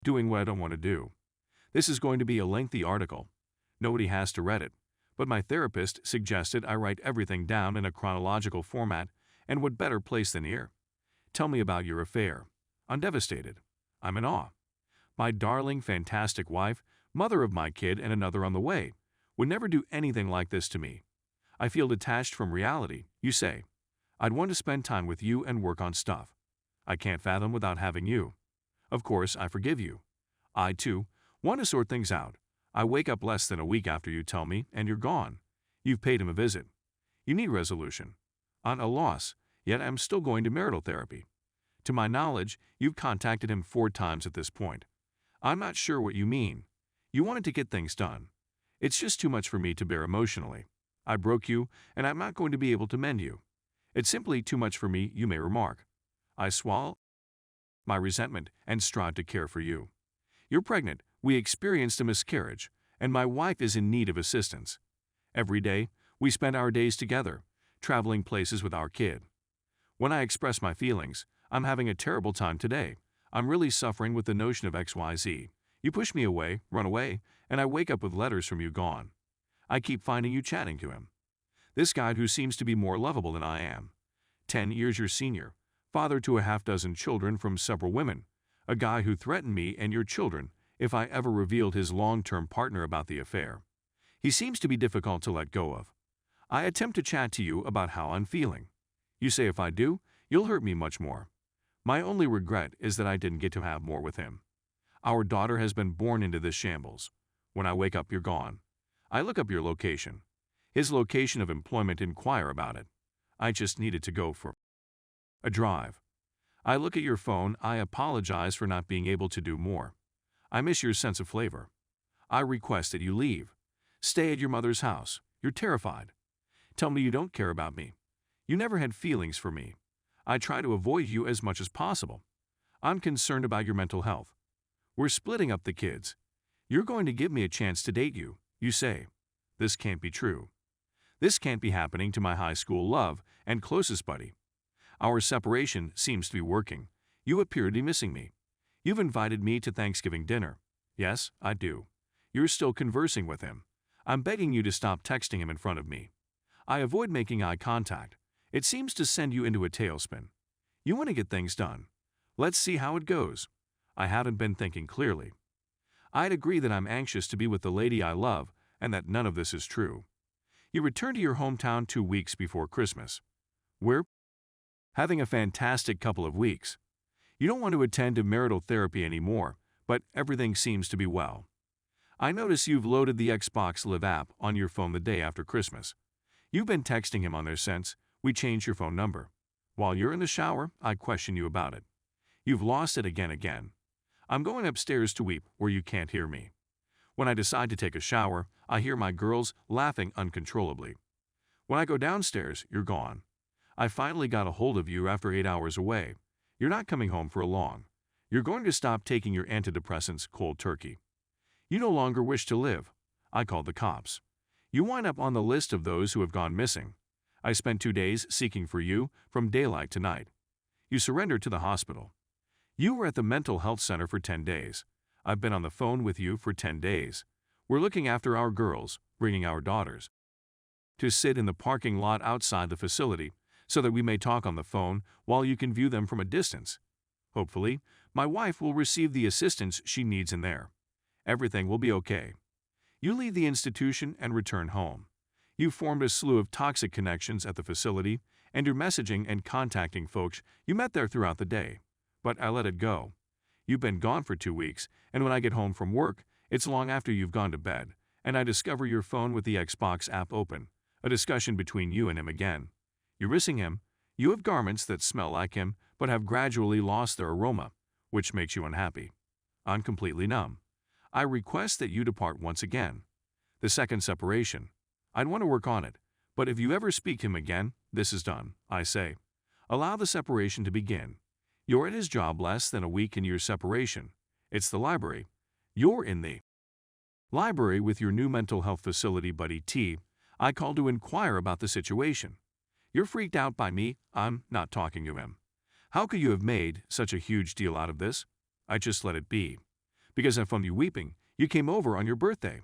doing what I don't want to do. This is going to be a lengthy article. Nobody has to read it, but my therapist suggested I write everything down in a chronological format, and what better place than here? Tell me about your affair. I'm devastated. I'm in awe. My darling, fantastic wife, mother of my kid and another on the way, would never do anything like this to me. I feel detached from reality, you say. I'd want to spend time with you and work on stuff. I can't fathom without having you. Of course, I forgive you. I, too, want to sort things out. I wake up less than a week after you tell me, and you're gone. You've paid him a visit. You need resolution. On a loss, yet I'm still going to marital therapy. To my knowledge, you've contacted him 4 times at this point. I'm not sure what you mean. You wanted to get things done. It's just too much for me to bear emotionally. I broke you, and I'm not going to be able to mend you. It's simply too much for me, you may remark. I swallow my resentment and strive to care for you. You're pregnant, we experienced a miscarriage, and my wife is in need of assistance. Every day, we spend our days together, traveling places with our kid. When I express my feelings, I'm having a terrible time today. I'm really suffering with the notion of XYZ. You push me away, run away, and I wake up with letters from you gone. I keep finding you chatting to him. This guy who seems to be more lovable than I am. 10 years your senior, father to a half-dozen children from several women, a guy who threatened me and your children if I ever revealed his long-term partner about the affair. He seems to be difficult to let go of. I attempt to chat to you about how I'm feeling. You say if I do, you'll hurt me much more. My only regret is that I didn't get to have more with him. Our daughter has been born into this shambles. When I wake up, you're gone. I look up your location. His location of employment, inquire about it. I just needed to go for a drive. I look at your phone. I apologize for not being able to do more. I miss your sense of flavor. I request that you leave. Stay at your mother's house. You're terrified. Tell me you don't care about me. You never had feelings for me. I try to avoid you as much as possible. I'm concerned about your mental health. We're splitting up the kids. You're going to give me a chance to date you, you say. This can't be true. This can't be happening to my high school love and closest buddy. Our separation seems to be working. You appear to be missing me. You've invited me to Thanksgiving dinner. Yes, I do. You're still conversing with him. I'm begging you to stop texting him in front of me. I avoid making eye contact. It seems to send you into a tailspin. You want to get things done. Let's see how it goes. I haven't been thinking clearly. I'd agree that I'm anxious to be with the lady I love and that none of this is true. You return to your hometown 2 weeks before Christmas. We're having a fantastic couple of weeks. You don't want to attend to marital therapy anymore, but everything seems to be well. I notice you've loaded the Xbox Live app on your phone the day after Christmas. You've been texting him on there since. We changed your phone number. While you're in the shower, I question you about it. You've lost it again. I'm going upstairs to weep where you can't hear me. When I decide to take a shower, I hear my girls laughing uncontrollably. When I go downstairs, you're gone. I finally got a hold of you after 8 hours away. You're not coming home for long. You're going to stop taking your antidepressants cold turkey. You no longer wish to live. I called the cops. You wind up on the list of those who have gone missing. I spent 2 days seeking for you from daylight to night. You surrendered to the hospital. You were at the mental health center for 10 days. I've been on the phone with you for 10 days. We're looking after our girls, bringing our daughters to sit in the parking lot outside the facility so that we may talk on the phone while you can view them from a distance. Hopefully, my wife will receive the assistance she needs in there. Everything will be okay. You leave the institution and return home. You've formed a slew of toxic connections at the facility, and you're messaging and contacting folks you met there throughout the day. But I let it go. You've been gone for 2 weeks, and when I get home from work, it's long after you've gone to bed, and I discover your phone with the Xbox app open, a discussion between you and him again. You're missing him. You have garments that smell like him, but have gradually lost their aroma, which makes you unhappy. I'm completely numb. I request that you depart once again. The second separation. I'd want to work on it, but if you ever speak to him again, this is done, I say. Allow the separation to begin. You're at his job less than a week in your separation. It's the library. You're in the library with your new mental health facility buddy T. I call to inquire about the situation. You're freaked out by me. I'm not talking to him. How could you have made such a huge deal out of this? I just let it be. Because I found you weeping, you came over on your birthday.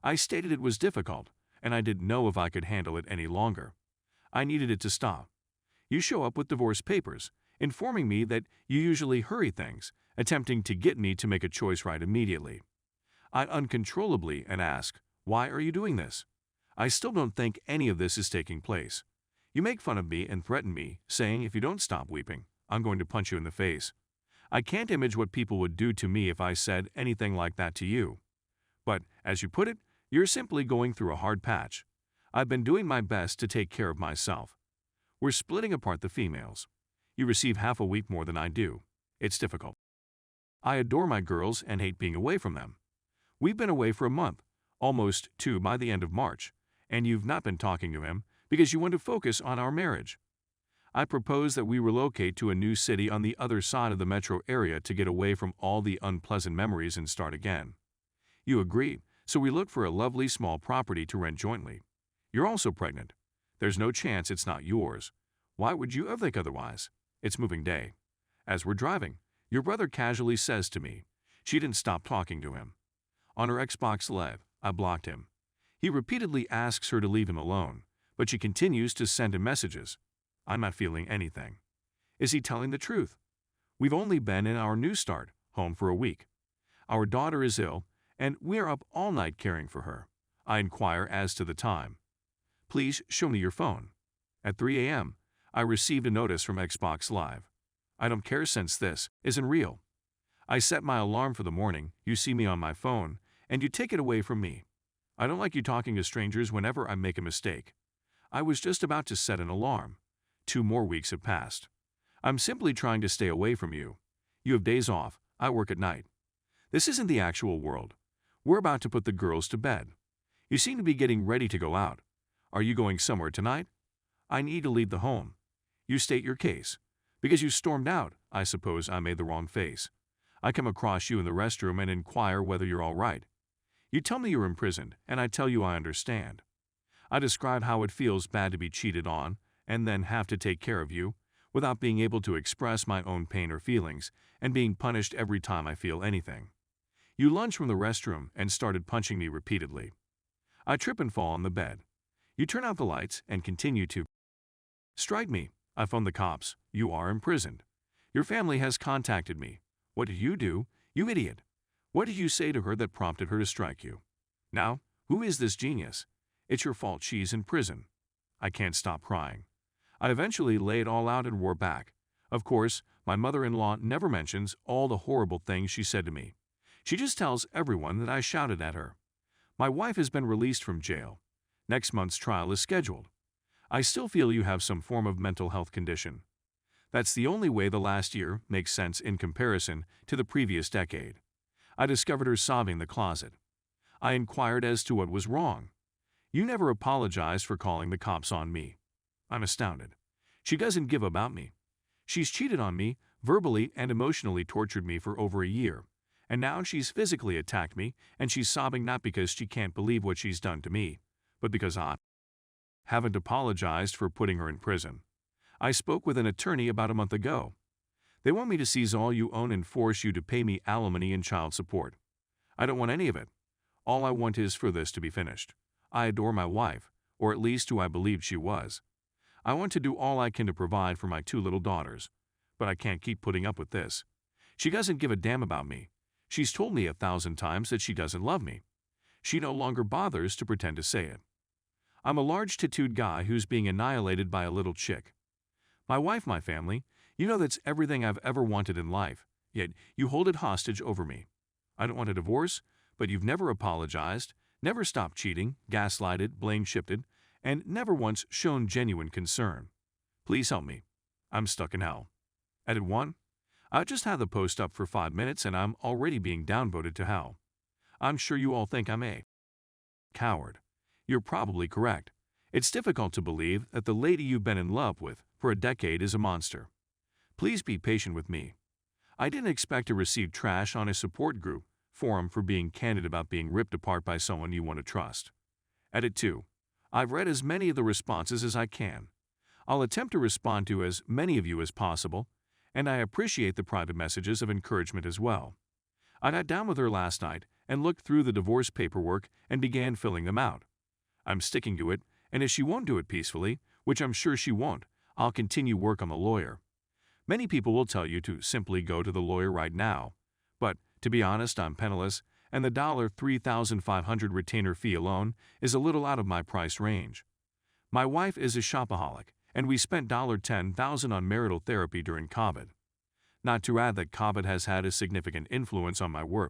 I stated it was difficult, and I didn't know if I could handle it any longer. I needed it to stop. You show up with divorce papers, informing me that you usually hurry things, attempting to get me to make a choice right immediately. I uncontrollably and ask, why are you doing this? I still don't think any of this is taking place. You make fun of me and threaten me, saying if you don't stop weeping, I'm going to punch you in the face. I can't imagine what people would do to me if I said anything like that to you. But, as you put it, you're simply going through a hard patch. I've been doing my best to take care of myself. We're splitting apart the females. You receive half a week more than I do. It's difficult. I adore my girls and hate being away from them. We've been away for a month, almost 2 by the end of March, and you've not been talking to him because you want to focus on our marriage. I propose that we relocate to a new city on the other side of the metro area to get away from all the unpleasant memories and start again. You agree, so we look for a lovely small property to rent jointly. You're also pregnant. There's no chance it's not yours. Why would you ever think otherwise? It's moving day. As we're driving, your brother casually says to me, she didn't stop talking to him. On her Xbox Live, I blocked him. He repeatedly asks her to leave him alone, but she continues to send him messages. I'm not feeling anything. Is he telling the truth? We've only been in our new start, home for a week. Our daughter is ill, and we're up all night caring for her. I inquire as to the time. Please show me your phone. At 3 a.m., I received a notice from Xbox Live. I don't care since this isn't real. I set my alarm for the morning, you see me on my phone, and you take it away from me. I don't like you talking to strangers whenever I make a mistake. I was just about to set an alarm. 2 more weeks have passed. I'm simply trying to stay away from you. You have days off, I work at night. This isn't the actual world. We're about to put the girls to bed. You seem to be getting ready to go out. Are you going somewhere tonight? I need to leave the home. You state your case. Because you stormed out, I suppose I made the wrong face. I come across you in the restroom and inquire whether you're all right. You tell me you're imprisoned, and I tell you I understand. I describe how it feels bad to be cheated on, and then have to take care of you, without being able to express my own pain or feelings, and being punished every time I feel anything. You lunge from the restroom and started punching me repeatedly. I trip and fall on the bed. You turn out the lights and continue to strike me. I phone the cops. You are imprisoned. Your family has contacted me. What did you do, you idiot? What did you say to her that prompted her to strike you? Now, who is this genius? It's your fault she's in prison. I can't stop crying. I eventually lay it all out and roar back. Of course, my mother-in-law never mentions all the horrible things she said to me. She just tells everyone that I shouted at her. My wife has been released from jail. Next month's trial is scheduled. I still feel you have some form of mental health condition. That's the only way the last year makes sense in comparison to the previous decade. I discovered her sobbing in the closet. I inquired as to what was wrong. You never apologized for calling the cops on me. I'm astounded. She doesn't give about me. She's cheated on me, verbally and emotionally tortured me for over a year, and now she's physically attacked me, and she's sobbing not because she can't believe what she's done to me, but because I haven't apologized for putting her in prison. I spoke with an attorney about a month ago. They want me to seize all you own and force you to pay me alimony and child support. I don't want any of it. All I want is for this to be finished. I adore my wife, or at least who I believed she was. I want to do all I can to provide for my 2 little daughters, but I can't keep putting up with this. She doesn't give a damn about me. She's told me 1,000 times that she doesn't love me. She no longer bothers to pretend to say it. I'm a large tattooed guy who's being annihilated by a little chick. My wife, my family, you know that's everything I've ever wanted in life, yet you hold it hostage over me. I don't want a divorce, but you've never apologized, never stopped cheating, gaslighted, blame-shifted, and never once shown genuine concern. Please help me. I'm stuck in hell. Edit 1. I just had the post up for 5 minutes and I'm already being downvoted to hell. I'm sure you all think I'm a coward. You're probably correct. It's difficult to believe that the lady you've been in love with for a decade is a monster. Please be patient with me. I didn't expect to receive trash on a support group forum for being candid about being ripped apart by someone you want to trust. Edit 2. I've read as many of the responses as I can. I'll attempt to respond to as many of you as possible, and I appreciate the private messages of encouragement as well. I got down with her last night and looked through the divorce paperwork and began filling them out. I'm sticking to it, and if she won't do it peacefully, which I'm sure she won't, I'll continue work on the lawyer. Many people will tell you to simply go to the lawyer right now. But, to be honest, I'm penniless, and the $3,500 retainer fee alone is a little out of my price range. My wife is a shopaholic, and we spent $10,000 on marital therapy during COVID. Not to add that COVID has had a significant influence on my work.